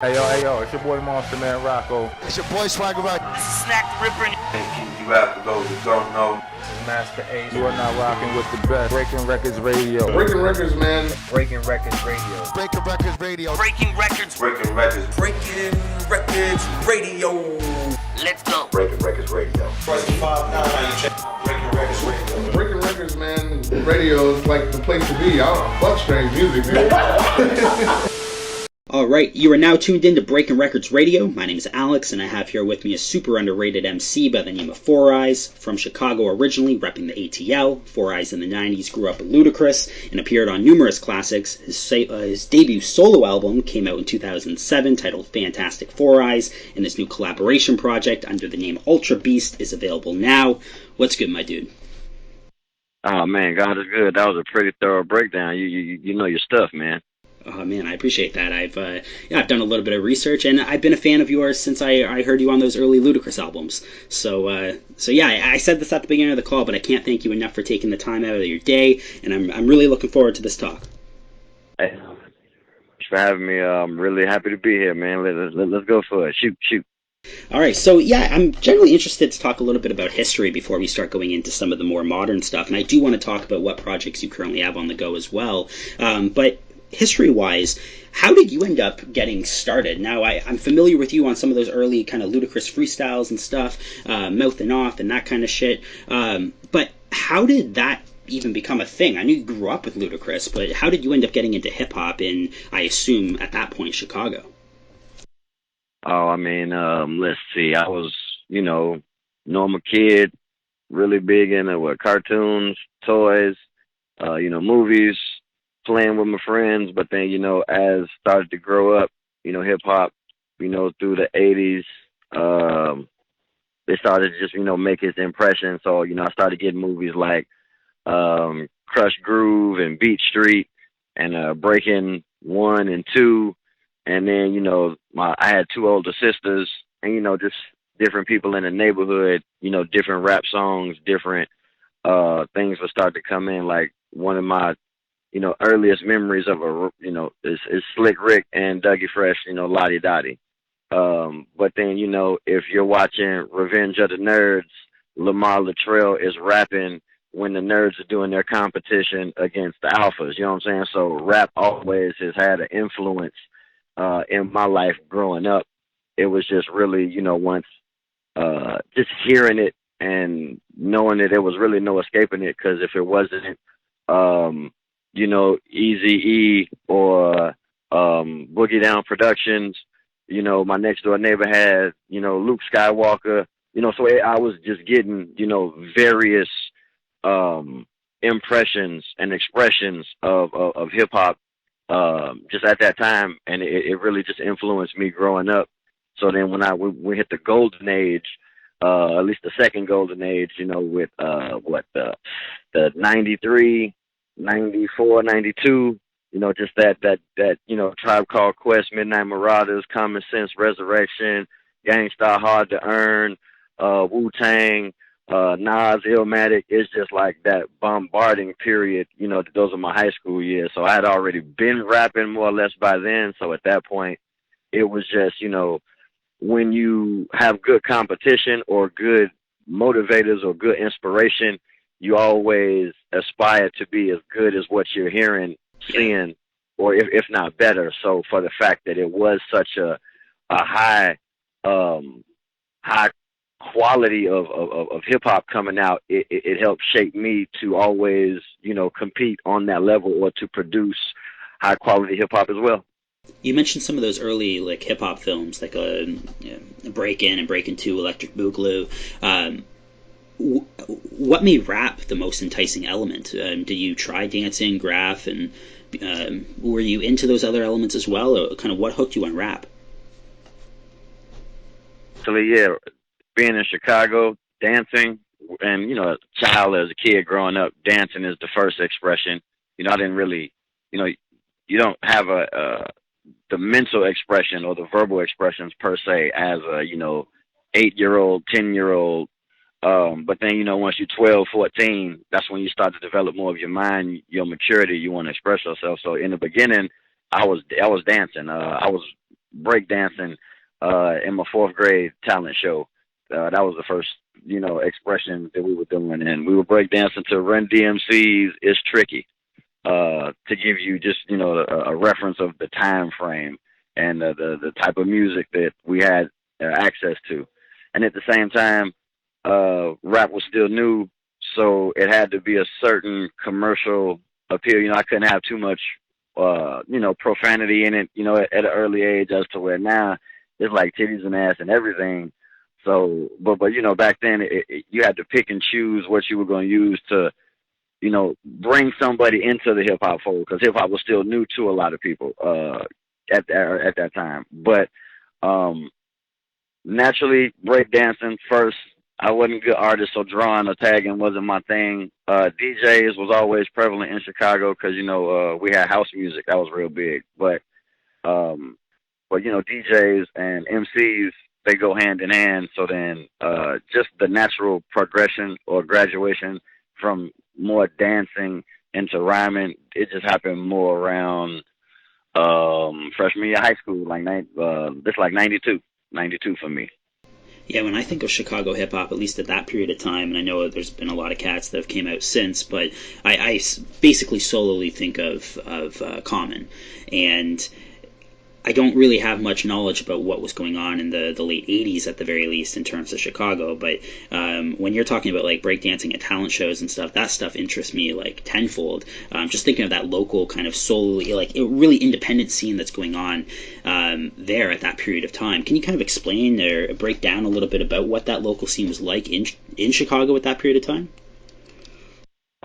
Hey yo, it's your boy Monster Man Rocco. It's your boy Swagger Rock. This is Snack the Ripper. And you have to go to don't know. Master Ace. You are now rocking with the best. Breaking Records Radio. Breaking Records, man. Breaking Records Radio. Breaking Records Radio. Breaking Records. Breaking Records. Breaking Records Radio. Let's go. Breaking Records Radio. Breaking Records Radio. Breaking Records, man. Radio is like the place to be. I don't fuck strange music, man. Alright, you are now tuned in to Breaking Records Radio. My name is Alex, and I have here with me a super underrated MC by the name of Four Eyes. From Chicago originally, repping the ATL. Four Eyes in the 90s grew up with Ludacris and appeared on numerous classics. His debut solo album came out in 2007, titled Fantastic Four Eyes, and his new collaboration project under the name Ultra Beast is available now. What's good, my dude? Oh man, God is good. That was a pretty thorough breakdown. You know your stuff, man. Oh man, I appreciate that. I've done a little bit of research, and I've been a fan of yours since I heard you on those early Ludacris albums. So yeah, I said this at the beginning of the call, but I can't thank you enough for taking the time out of your day, and I'm really looking forward to this talk. Hey, thanks for having me. I'm really happy to be here, man. Let's go for it. Shoot. All right, so yeah, I'm generally interested to talk a little bit about history before we start going into some of the more modern stuff, and I do want to talk about what projects you currently have on the go as well. But history-wise, how did you end up getting started? Now, I'm familiar with you on some of those early kind of Ludacris freestyles and stuff, Mouth and Off and that kind of shit. But how did that even become a thing? I knew you grew up with Ludacris, but how did you end up getting into hip-hop in, I assume, at that point, Chicago? Oh, I mean, let's see. I was, normal kid, really big into cartoons, toys, movies, playing with my friends, but then, as started to grow up, hip hop, through the 80s, it started to just, make its impression. So, I started getting movies like Crush Groove and Beat Street and Breaking 1 and 2. And then, I had two older sisters and, just different people in the neighborhood, different rap songs, different things would start to come in. Like one of my earliest memories of is Slick Rick and Dougie Fresh, Lottie Dottie. But then, if you're watching Revenge of the Nerds, Lamar Latrell is rapping when the nerds are doing their competition against the alphas, you know what I'm saying? So rap always has had an influence in my life growing up. It was just really, once just hearing it and knowing that there was really no escaping it, because if it wasn't, IZE or Boogie Down Productions, my next door neighbor had, Luke Skywalker, so I was just getting, various impressions and expressions of hip hop just at that time, and it really just influenced me growing up. So then when we hit the golden age, at least the second golden age, with the 93, 94, 92, just that Tribe Called Quest, Midnight Marauders, Common Sense, Resurrection, Gangstar, Hard to Earn, Wu-Tang, Nas, Illmatic. It's just like that bombarding period, those are my high school years. So I had already been rapping more or less by then. So at that point, it was just, when you have good competition or good motivators or good inspiration, you always aspire to be as good as what you're hearing, seeing, or if not better. So for the fact that it was such a high quality of hip hop coming out, it helped shape me to always, compete on that level or to produce high quality hip hop as well. You mentioned some of those early like hip hop films, like Break In and Breakin' 2, Electric Boogaloo. What made rap the most enticing element? Did you try dancing, graph, and were you into those other elements as well? Or kind of what hooked you on rap? So yeah, being in Chicago, dancing, and a child as a kid growing up, dancing is the first expression. I didn't really, you don't have the mental expression or the verbal expressions per se as a 8-year-old, 10-year-old. But then, once you're 12, 14, that's when you start to develop more of your mind, your maturity, you want to express yourself. So in the beginning, I was dancing. I was breakdancing in my fourth grade talent show. That was the first, expression that we were doing, and we were breakdancing to Run DMC's "It's Tricky." To give you just a reference of the time frame and the type of music that we had access to, and at the same time, rap was still new, so it had to be a certain commercial appeal. I couldn't have too much, profanity in it, at an early age, as to where now it's like titties and ass and everything. So, but back then you had to pick and choose what you were going to use to, bring somebody into the hip hop fold, because hip hop was still new to a lot of people at that time. But naturally, breakdancing first. I wasn't a good artist, so drawing or tagging wasn't my thing. DJs was always prevalent in Chicago because we had house music that was real big. But DJs and MCs, they go hand in hand. So then just the natural progression or graduation from more dancing into rhyming, it just happened more around freshman year of high school, like 92 for me. Yeah, when I think of Chicago hip hop, at least at that period of time, and I know there's been a lot of cats that have came out since, but I basically solely think of Common, and I don't really have much knowledge about what was going on in the late 80s at the very least in terms of Chicago, but when you're talking about like breakdancing at talent shows and stuff, that stuff interests me like tenfold. Just thinking of that local kind of solely, like a really independent scene that's going on there at that period of time. Can you kind of explain or break down a little bit about what that local scene was like in Chicago at that period of time?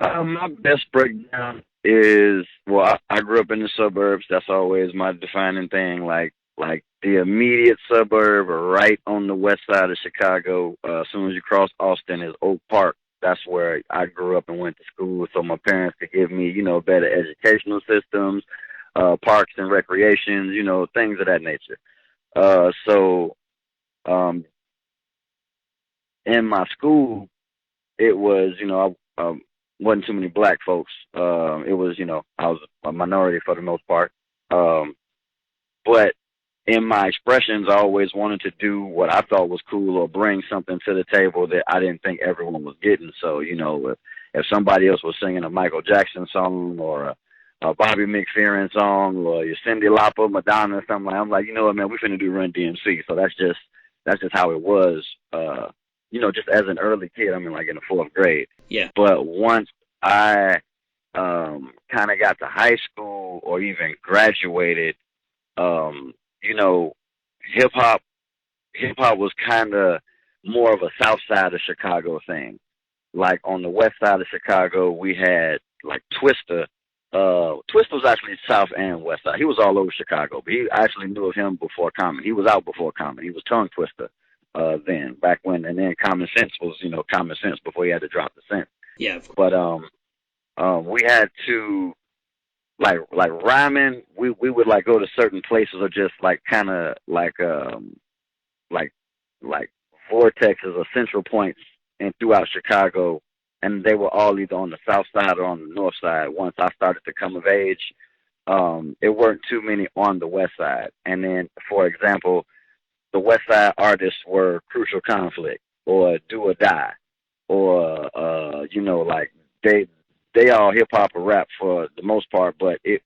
My best breakdown is, well, I grew up in the suburbs. That's always my defining thing. Like the immediate suburb right on the west side of Chicago. As soon as you cross Austin is Oak Park. That's where I grew up and went to school. So my parents could give me, better educational systems, parks and recreations, things of that nature. So in my school, it was, wasn't too many black folks. It was, I was a minority for the most part. But in my expressions, I always wanted to do what I thought was cool or bring something to the table that I didn't think everyone was getting. So, if somebody else was singing a Michael Jackson song or a Bobby McFerrin song or your Cyndi Lauper, Madonna or something, I'm like, what, man, we finna do Run DMC. So that's just how it was. Just as an early kid, in the fourth grade. Yeah. But once I kind of got to high school or even graduated, hip hop was kind of more of a South Side of Chicago thing. Like on the West Side of Chicago, we had like Twista. Twista was actually South and West Side. He was all over Chicago, but I actually knew of him before Common. He was out before Common. He was Tongue Twister. Then back when, and then Common Sense was, Common Sense before he had to drop the sense. Yeah. But we had to like rhyming. We would like go to certain places or just like kind of like vortexes or central points and throughout Chicago, and they were all either on the south side or on the north side. Once I started to come of age, it weren't too many on the west side. And then, for example, the West Side artists were Crucial Conflict or Do or Die, or like they all hip hop or rap for the most part, but I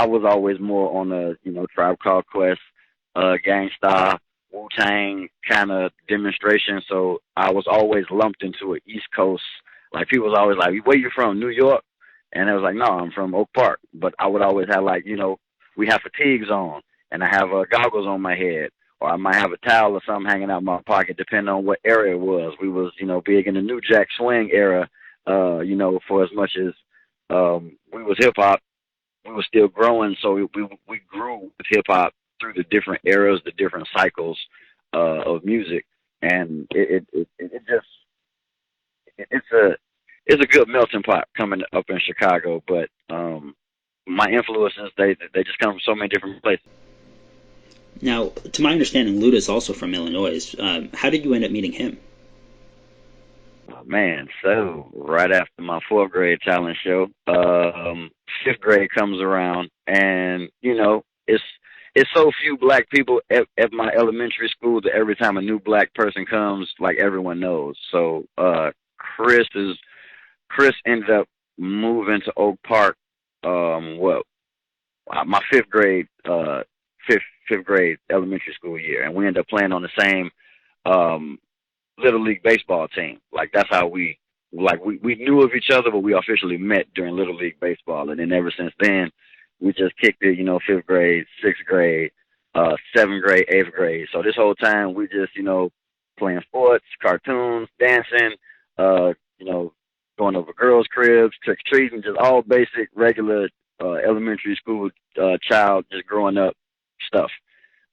was always more on the Tribe Called Quest, Gangstar, Wu-Tang kind of demonstration. So I was always lumped into an East Coast. Like people was always like, "Where you from? New York?" And I was like, "No, I'm from Oak Park." But I would always have we have fatigues on. And I have goggles on my head, or I might have a towel or something hanging out my pocket, depending on what era it was. We was, big in the New Jack Swing era, for as much as we was hip hop, we were still growing. So we grew with hip hop through the different eras, the different cycles of music, and it's a good melting pot coming up in Chicago. But my influences, they just come from so many different places. Now, to my understanding, Luda is also from Illinois. How did you end up meeting him? Oh, man, so right after my fourth grade talent show, fifth grade comes around, and it's it's so few black people at my elementary school that every time a new black person comes, like everyone knows. So Chris ended up moving to Oak Park. My fifth grade elementary school year, and we ended up playing on the same little league baseball team. Like that's how we knew of each other, but we officially met during little league baseball, and then ever since then we just kicked it. Fifth grade, sixth grade, seventh grade, eighth grade. So this whole time we just playing sports, cartoons, dancing, going over girls' cribs, trick or treating, just all basic, regular elementary school child, just growing up stuff.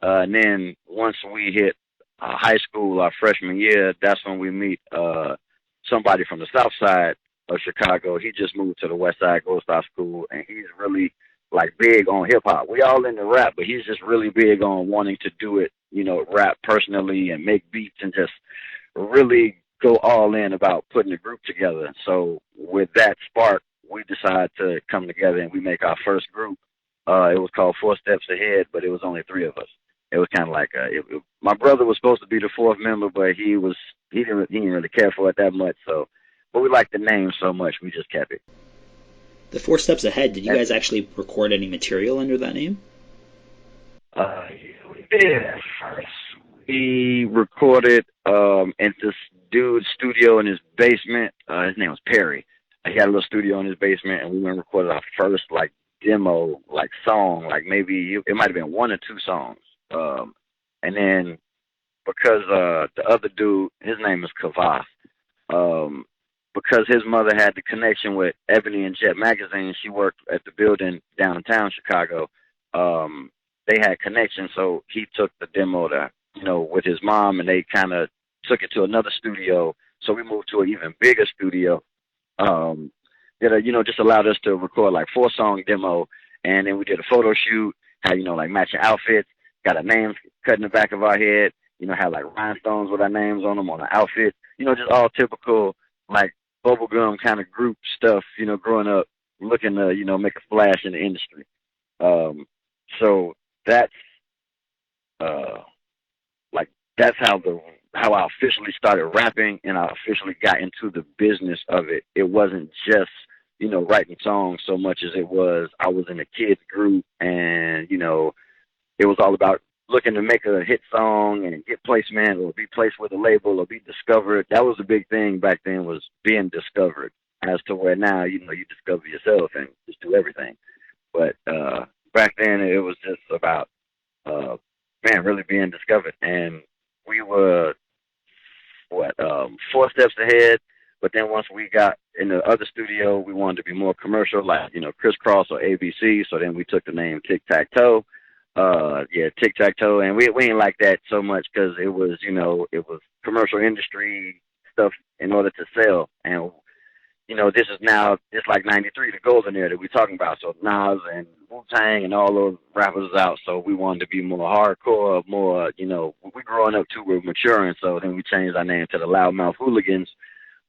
And then once we hit high school, our freshman year, that's when we meet somebody from the south side of Chicago. He just moved to the west side, goes to our school, and he's really big on hip hop. We all into rap, but he's just really big on wanting to do it, rap personally and make beats and just really go all in about putting a group together. So with that spark, we decided to come together and we make our first group. It was called 4 Steps Ahead, but it was only 3 of us. It was kind of like my brother was supposed to be the 4th member, but he didn't really care for it that much. So, but we liked the name so much, we just kept it. The 4 Steps Ahead. Did you guys actually record any material under that name? We did at first. We recorded at this dude's studio in his basement. His name was Perry. He had a little studio in his basement, and we went and recorded our first demo, song, maybe it might have been 1 or 2 songs. And then because the other dude, his name is Kaos, because his mother had the connection with Ebony and Jet magazine, she worked at the building downtown Chicago. They had connections, so he took the demo to, with his mom, and they kind of took it to another studio. So we moved to an even bigger studio. That just allowed us to record 4-song demo, and then we did a photo shoot, had matching outfits, got our names cut in the back of our head, had rhinestones with our names on them on the outfit, just all typical bubblegum kind of group stuff, growing up looking to make a splash in the industry. So that's that's how I officially started rapping, and I officially got into the business of it. It wasn't just, writing songs so much as it was I was in a kids group, and, it was all about looking to make a hit song and get placement or be placed with a label or be discovered. That was the big thing back then, was being discovered, as to where now, you discover yourself and just do everything. But back then it was just about, really being discovered. And we were 4 steps ahead, but then once we got in the other studio, we wanted to be more commercial, Crisscross or ABC. So then we took the name Tic Tac Toe. Tic Tac Toe, and we ain't like that so much because it was commercial industry stuff in order to sell. And this is now just like '93, the golden era that we're talking about. So Nas and Wu-Tang and all those rappers out. So we wanted to be more hardcore, more, we're growing up too, we're maturing. So then we changed our name to the Loudmouth Hooligans.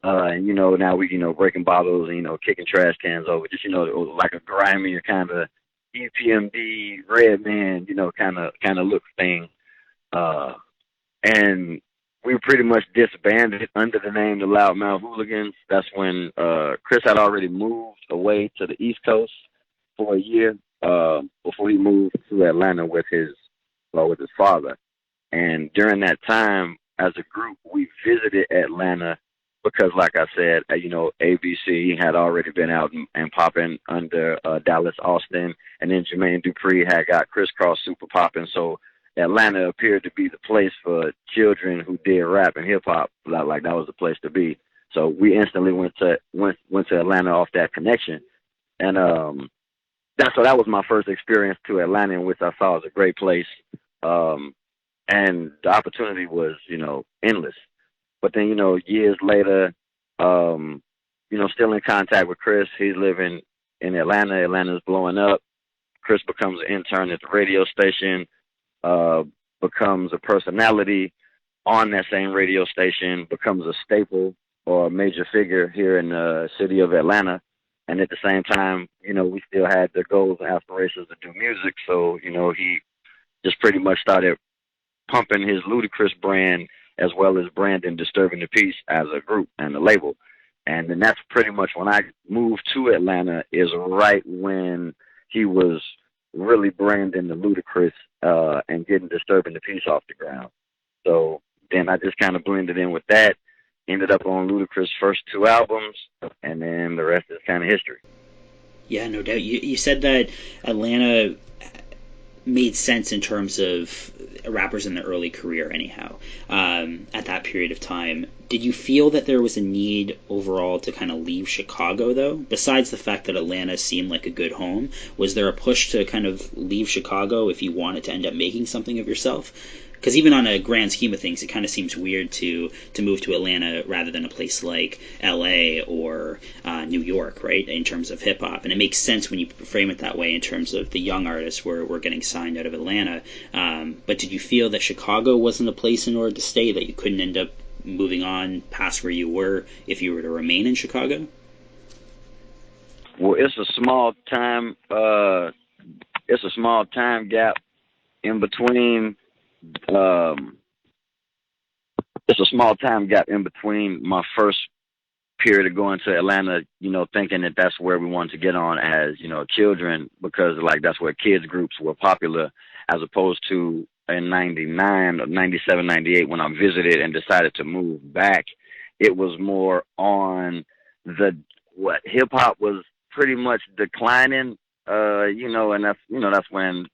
And, now we, breaking bottles and, kicking trash cans over, just, like a grimier kind of EPMD, Redman, kind of look thing. And we pretty much disbanded under the name the Loudmouth Hooligans. That's when Chris had already moved away to the East Coast for a year before he moved to Atlanta with his father. And during that time, as a group, we visited Atlanta because, like I said, ABC had already been out and popping under Dallas Austin, and then Jermaine Dupri had got Crisscross super popping. So Atlanta appeared to be the place for children who did rap and hip hop. Like that was the place to be. So we instantly went to Atlanta off that connection, and that was my first experience to Atlanta, in which I saw it was a great place, and the opportunity was endless. But then years later, still in contact with Chris. He's living in Atlanta. Atlanta's blowing up. Chris becomes an intern at the radio station. Becomes a personality on that same radio station, becomes a staple or a major figure here in the city of Atlanta. And at the same time, we still had the goals and aspirations to do music. So, he just pretty much started pumping his Ludacris brand as well as branding Disturbin Tha Peace as a group and a label. And then that's pretty much when I moved to Atlanta, is right when he was really branding the Ludacris and getting Disturbin Tha Peace off the ground. So then I just kind of blended in with that, ended up on Ludacris' first 2 albums, and then the rest is kind of history. Yeah, no doubt. You said that Atlanta made sense in terms of rappers in their early career anyhow, at that period of time. Did you feel that there was a need overall to kind of leave Chicago, though? Besides the fact that Atlanta seemed like a good home, was there a push to kind of leave Chicago if you wanted to end up making something of yourself? Because even on a grand scheme of things, it kind of seems weird to move to Atlanta rather than a place like L.A. or New York, right, in terms of hip-hop. And it makes sense when you frame it that way in terms of the young artists were getting signed out of Atlanta. But did you feel that Chicago wasn't a place in order to stay, that you couldn't end up moving on past where you were if you were to remain in Chicago? Well, it's a small time gap in between. It's a small time gap in between my first period of going to Atlanta, thinking that that's where we wanted to get on as, children, because like that's where kids groups were popular, as opposed to in 99 or 97, 98 when I visited and decided to move back. It was more on what hip hop was pretty much declining, and that's when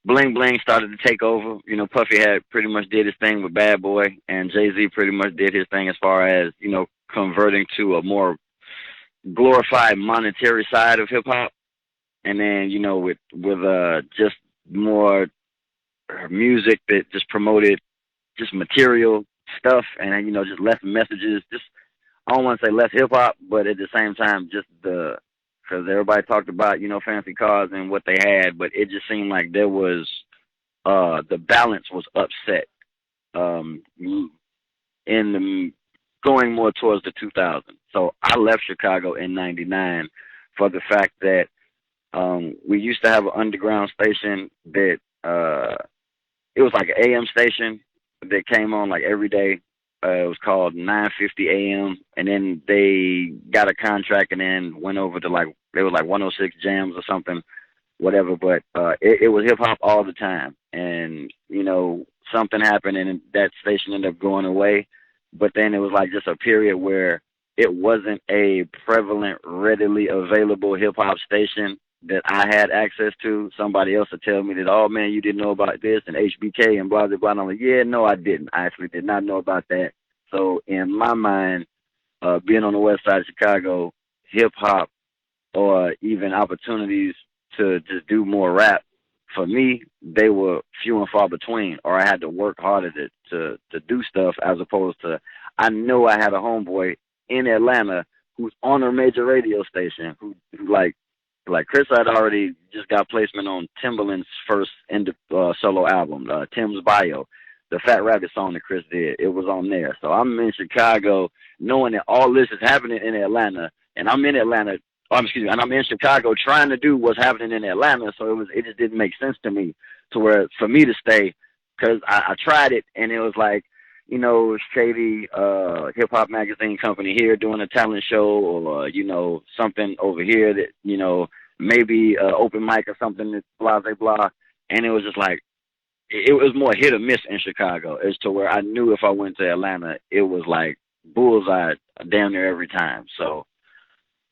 Bling Bling started to take over. Puffy had pretty much did his thing with Bad Boy, and Jay-Z pretty much did his thing as far as, converting to a more glorified monetary side of hip hop. And then, with just more music that just promoted just material stuff, and then, just less messages, just, I don't want to say less hip hop, but at the same time, just because everybody talked about, fancy cars and what they had, but it just seemed like there was, the balance was upset, going more towards the 2000s. So I left Chicago in 99 for the fact that, we used to have an underground station that, it was like an AM station that came on like every day. It was called 950 AM, and then they got a contract and then went over to they were like 106 Jams or something, whatever. But it was hip hop all the time, and something happened and that station ended up going away. But then it was like just a period where it wasn't a prevalent, readily available hip hop station that I had access to. Somebody else would tell me that, oh man, you didn't know about this and HBK and blah, blah, blah. And I'm like, yeah, no, I didn't. I actually did not know about that. So in my mind, being on the west side of Chicago, hip hop or even opportunities to just do more rap, for me, they were few and far between, or I had to work harder to do stuff, as opposed to, I know I had a homeboy in Atlanta who's on a major radio station who like Chris had already just got placement on Timbaland's first solo album, Tim's Bio, the Fat Rabbit song that Chris did. It was on there. So I'm in Chicago knowing that all this is happening in Atlanta, and I'm in Atlanta, and I'm in Chicago trying to do what's happening in Atlanta. So it just didn't make sense to me to where for me to stay, because I tried it and it was like, shady hip hop magazine company here doing a talent show, or something over here that maybe open mic or something that blah blah blah, and it was just like it was more hit or miss in Chicago, as to where I knew if I went to Atlanta it was like bullseye damn near every time. So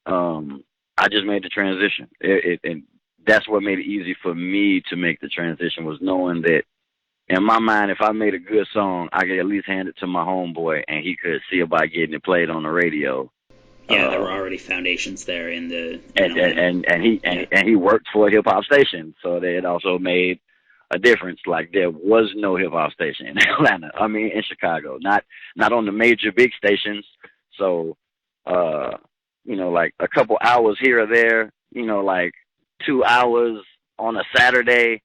I just made the transition, and that's what made it easy for me to make the transition, was knowing that in my mind, if I made a good song, I could at least hand it to my homeboy, and he could see about getting it played on the radio. Yeah, there were already foundations there in the and he worked for a hip hop station, so that it also made a difference. Like there was no hip hop station in Atlanta. I mean, in Chicago, not on the major big stations. So, like a couple hours here or there. Like 2 hours on a Saturday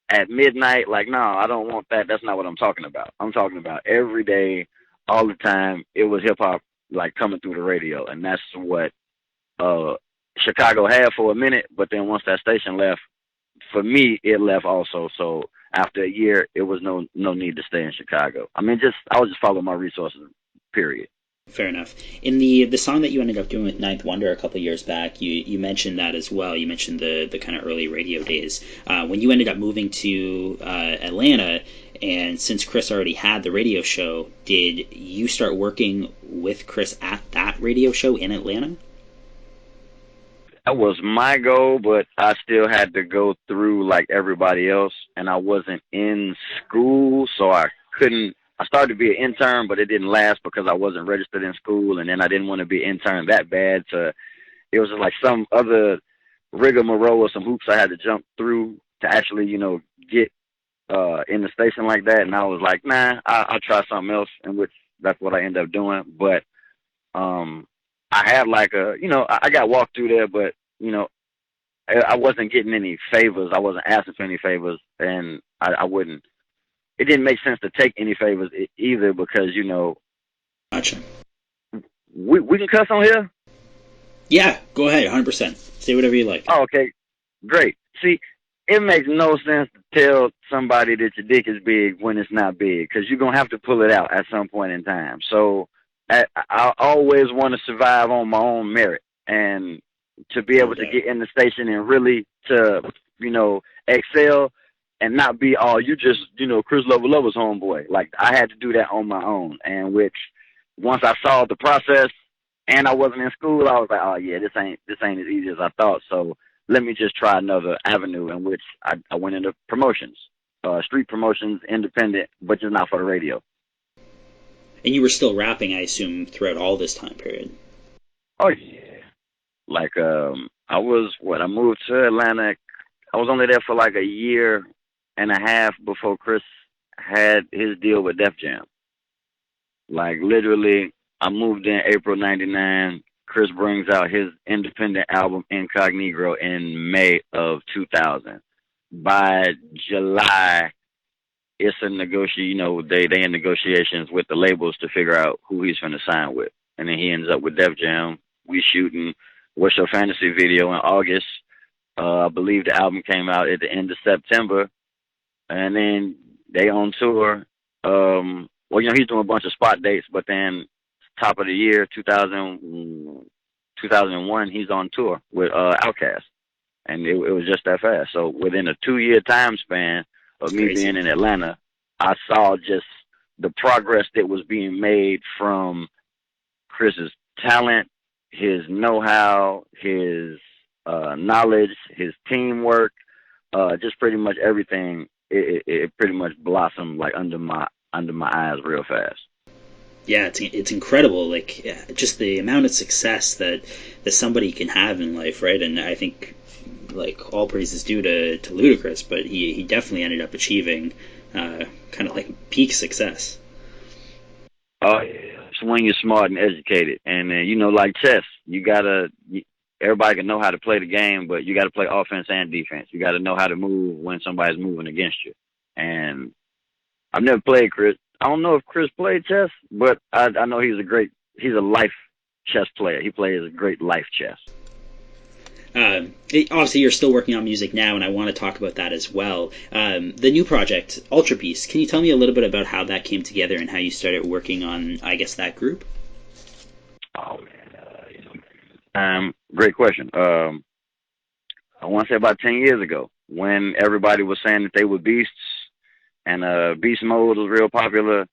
at midnight, like, no, I don't want that. That's not what I'm talking about. I'm talking about every day, all the time. It was hip hop, like, coming through the radio, and that's what Chicago had for a minute. But then once that station left, for me, it left also. So after a year, it was no need to stay in Chicago. I mean, I was just following my resources, period. Fair enough. In the song that you ended up doing with Ninth Wonder a couple of years back, you mentioned that as well. You mentioned the kind of early radio days. When you ended up moving to Atlanta, and since Chris already had the radio show, did you start working with Chris at that radio show in Atlanta? That was my goal, but I still had to go through like everybody else, and I wasn't in school, so I couldn't. I started to be an intern, but it didn't last because I wasn't registered in school, and then I didn't want to be an intern that bad. So it was just like some other rigmarole or some hoops I had to jump through to actually, get in the station like that. And I was like, nah, I'll try something else, and which that's what I ended up doing. But I had like I got walked through there, but I wasn't getting any favors. I wasn't asking for any favors, and I wouldn't. It didn't make sense to take any favors either because, Gotcha. We can cuss on here? Yeah, go ahead, 100%. Say whatever you like. Oh, okay, great. See, it makes no sense to tell somebody that your dick is big when it's not big because you're going to have to pull it out at some point in time. So I always want to survive on my own merit, and to be able to get in the station and really to, excel and not be, you just, Chris Lover's homeboy. Like, I had to do that on my own. And which, once I saw the process and I wasn't in school, I was like, oh, yeah, this ain't as easy as I thought. So let me just try another avenue, in which I went into promotions, street promotions, independent, but just not for the radio. And you were still rapping, I assume, throughout all this time period. Oh, yeah. Like, I moved to Atlanta. I was only there for like a year and a half before Chris had his deal with Def Jam. Like, literally, I moved in April 99. Chris brings out his independent album Incognito in May of 2000. By July, it's a negotiation, they in negotiations with the labels to figure out who he's going to sign with. And then he ends up with Def Jam. We shooting What's Your Fantasy video in August. I believe the album came out at the end of September. And then they on tour. He's doing a bunch of spot dates, but then top of the year, 2001, he's on tour with Outkast. And it was just that fast. So within a 2-year time span of me being in Atlanta, I saw just the progress that was being made from Chris's talent, his know-how, his knowledge, his teamwork, just pretty much everything. It pretty much blossomed like under my eyes real fast. Yeah, it's incredible. Like, just the amount of success that somebody can have in life, right? And I think, like, all praise is due to Ludacris, but he definitely ended up achieving kind of like peak success. Oh, it's when you're smart and educated, and like chess, everybody can know how to play the game, but you got to play offense and defense. You got to know how to move when somebody's moving against you. And I've never played Chris. I don't know if Chris played chess, but I know he's a life chess player. He plays great life chess. Obviously, you're still working on music now, and I want to talk about that as well. The new project, Ultra Peace, can you tell me a little bit about how that came together and how you started working on, I guess, that group? Oh, man. Great question. I want to say about 10 years ago, when everybody was saying that they were beasts, and beast mode was real popular.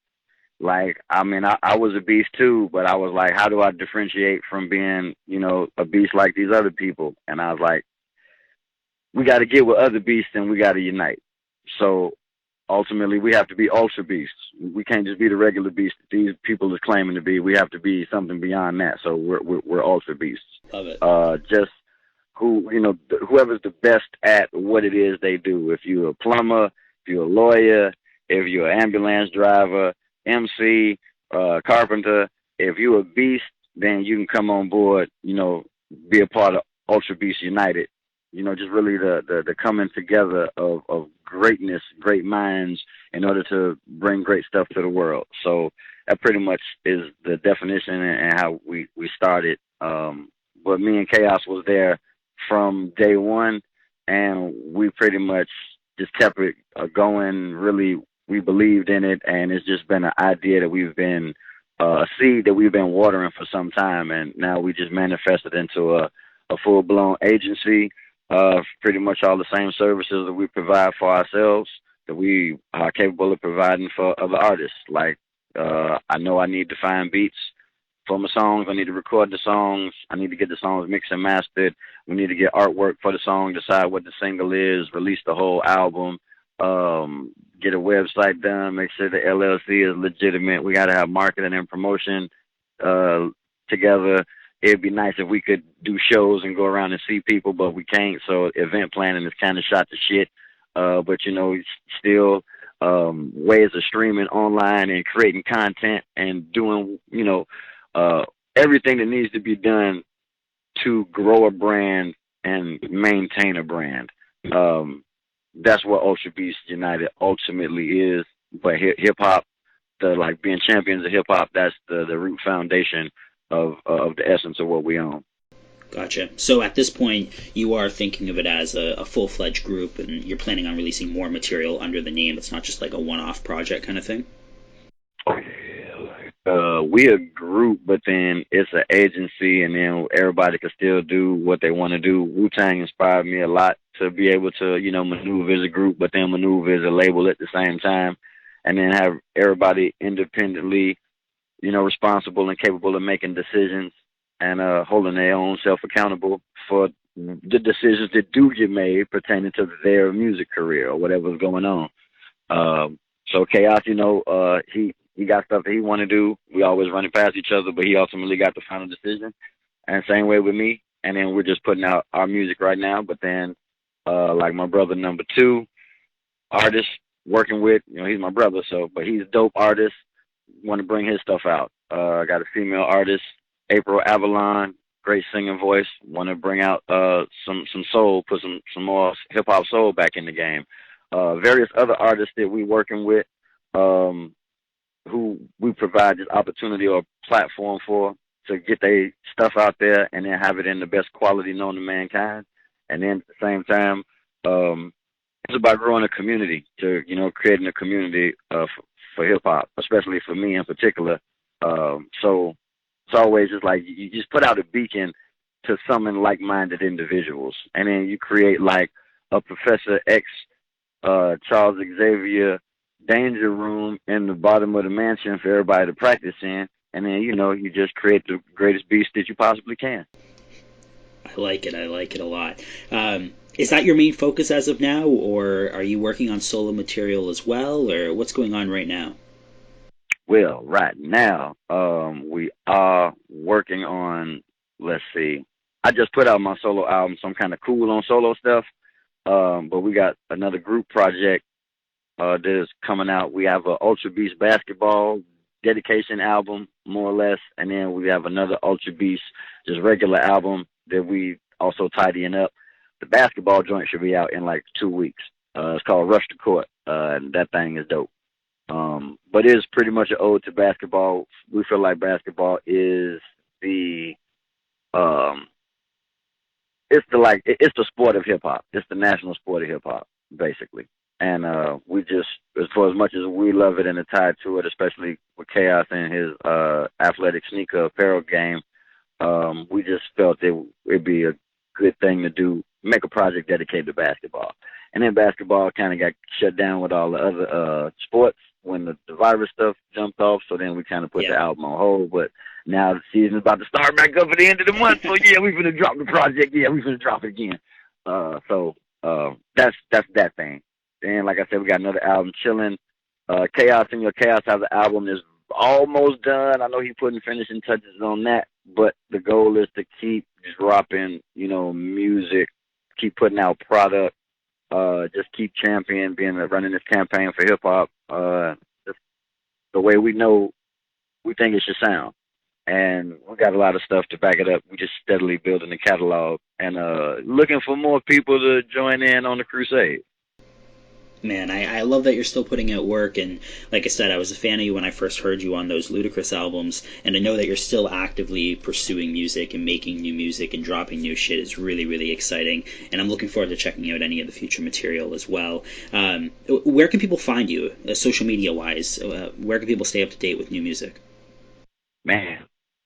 Like, I mean, I was a beast too, but I was like, how do I differentiate from being, a beast like these other people? And I was like, we got to get with other beasts and we got to unite. So ultimately, we have to be ultra beasts. We can't just be the regular beast that these people are claiming to be. We have to be something beyond that. So we're ultra beasts. Love it. Just whoever's the best at what it is they do. If you're a plumber, if you're a lawyer, if you're an ambulance driver, MC, carpenter, if you're a beast, then you can come on board, be a part of Ultra Beast United. Just really the coming together of greatness, great minds in order to bring great stuff to the world. So that pretty much is the definition and how we started. But me and Kaos was there from day one, and we pretty much just kept it going. Really, we believed in it, and it's just been an idea that we've been a seed that we've been watering for some time, and now we just manifested into a full-blown agency. Pretty much all the same services that we provide for ourselves that we are capable of providing for other artists. Like, I know I need to find beats for my songs. I need to record the songs. I need to get the songs mixed and mastered. We need to get artwork for the song, decide what the single is, release the whole album, get a website done, make sure the LLC is legitimate. We got to have marketing and promotion together. It'd be nice if we could do shows and go around and see people, but we can't. So event planning is kind of shot to shit. But, you know, still ways of streaming online and creating content and doing, you know, everything that needs to be done to grow a brand and maintain a brand. That's what Ultra Beast United ultimately is. But hip-hop, like being champions of hip-hop, that's the root foundation of the essence of what we own. Gotcha. So at this point, you are thinking of it as a full-fledged group, and you're planning on releasing more material under the name. It's not just like a one-off project kind of thing? We a group, but then it's an agency, and then everybody can still do what they want to do. Wu-Tang inspired me a lot to be able to, you know, maneuver as a group, but then maneuver as a label at the same time, and then have everybody independently, you know, responsible and capable of making decisions and holding their own self accountable for the decisions that do get made pertaining to their music career or whatever's going on. So Kaos, you know, he got stuff that he want to do. We always running past each other, but he ultimately got the final decision. And same way with me. And then we're just putting out our music right now. But then, like my brother number 2, artist working with, you know, he's my brother, so, but he's a dope artist. Want to bring his stuff out. I got a female artist, April Avalon, great singing voice. Want to bring out some soul, put some more hip hop soul back in the game. Various other artists that we working with, who we provide this opportunity or platform for to get their stuff out there and then have it in the best quality known to mankind. And then at the same time, it's about growing a community, to, you know, creating a community for hip hop, especially for me in particular. So it's always just like you just put out a beacon to summon like-minded individuals, and then you create like a Professor X, Charles Xavier danger room in the bottom of the mansion for everybody to practice in, and then, you know, you just create the greatest beast that you possibly can. I like it a lot. Is that your main focus as of now, or are you working on solo material as well, or what's going on right now? Well, right now, we are working on, let's see, I just put out my solo album, so I'm kind of cool on solo stuff, but we got another group project that is coming out. We have a Ultra Beast basketball dedication album, more or less, and then we have another Ultra Beast just regular album that we also tidying up. The basketball joint should be out in like 2 weeks. It's called Rush the Court, and that thing is dope. But it is pretty much an ode to basketball. We feel like basketball is it's the sport of hip hop. It's the national sport of hip hop, basically. And we just, for as much as we love it and are tied to it, especially with Kaos and his athletic sneaker apparel game, we just felt it'd be a good thing to do, make a project dedicated to basketball. And then basketball kind of got shut down with all the other sports when the virus stuff jumped off, so then we kind of put the album on hold. But now the season's about to start back up at the end of the month, so yeah, we're going to drop the project. Yeah, we're going to drop it again. So that's that thing. And like I said, we got another album chilling. Chaos and Your Chaos has an album that's almost done. I know he's putting finishing touches on that, but the goal is to keep dropping, you know, music, keep putting out product, just keep championing, running this campaign for hip hop, just the way we think it should sound. And we got a lot of stuff to back it up. We just steadily building the catalog and looking for more people to join in on the crusade. Man, I love that you're still putting out work, and like I said, I was a fan of you when I first heard you on those Ludacris albums, and to know that you're still actively pursuing music and making new music and dropping new shit is really, really exciting, and I'm looking forward to checking out any of the future material as well. Where can people find you, social media-wise? Where can people stay up to date with new music? Man,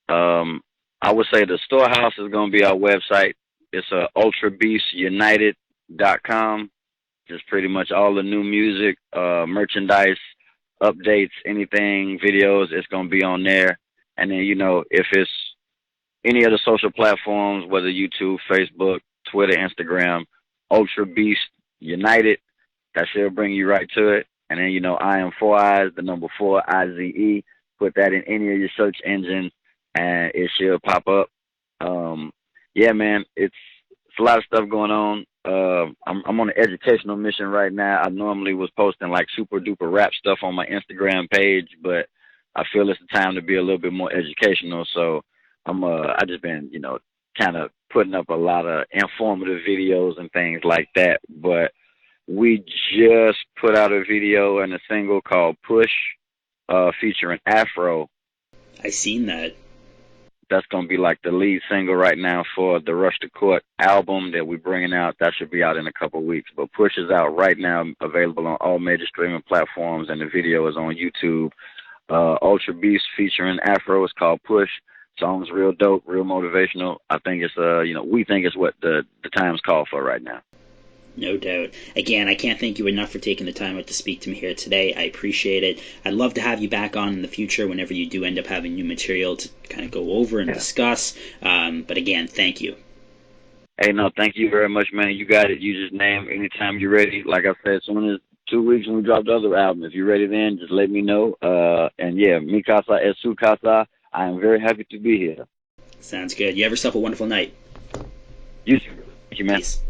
I would say the storehouse is going to be our website. It's ultrabeastunited.com. Just pretty much all the new music, merchandise, updates, anything, videos, it's going to be on there. And then, you know, if it's any of the social platforms, whether YouTube, Facebook, Twitter, Instagram, Ultra Beast United, that should bring you right to it. And then, you know, I am 4 eyes, the number 4, IZE. Put that in any of your search engines, and it should pop up. Yeah, man, it's a lot of stuff going on. I'm on an educational mission right now. I normally was posting like super duper rap stuff on my Instagram page, but I feel it's the time to be a little bit more educational. So I just been, you know, kind of putting up a lot of informative videos and things like that. But we just put out a video and a single called Push, featuring Afro. I seen that. That's going to be like the lead single right now for the Rush to Court album that we're bringing out. That should be out in a couple of weeks. But Push is out right now, available on all major streaming platforms, and the video is on YouTube. Ultra Beast featuring Afro is called Push. Song's real dope, real motivational. I think it's, you know, we think it's what the time's call for right now. No doubt. Again, I can't thank you enough for taking the time out to speak to me here today. I appreciate it. I'd love to have you back on in the future whenever you do end up having new material to kind of go over and discuss. But again, thank you. Hey, no, thank you very much, man. You got it. You just name anytime you're ready. Like I said, as soon as 2 weeks when we drop the other album, if you're ready then, just let me know. And yeah, mi casa es su casa. I am very happy to be here. Sounds good. You have yourself a wonderful night. You too. Thank you, man. Peace.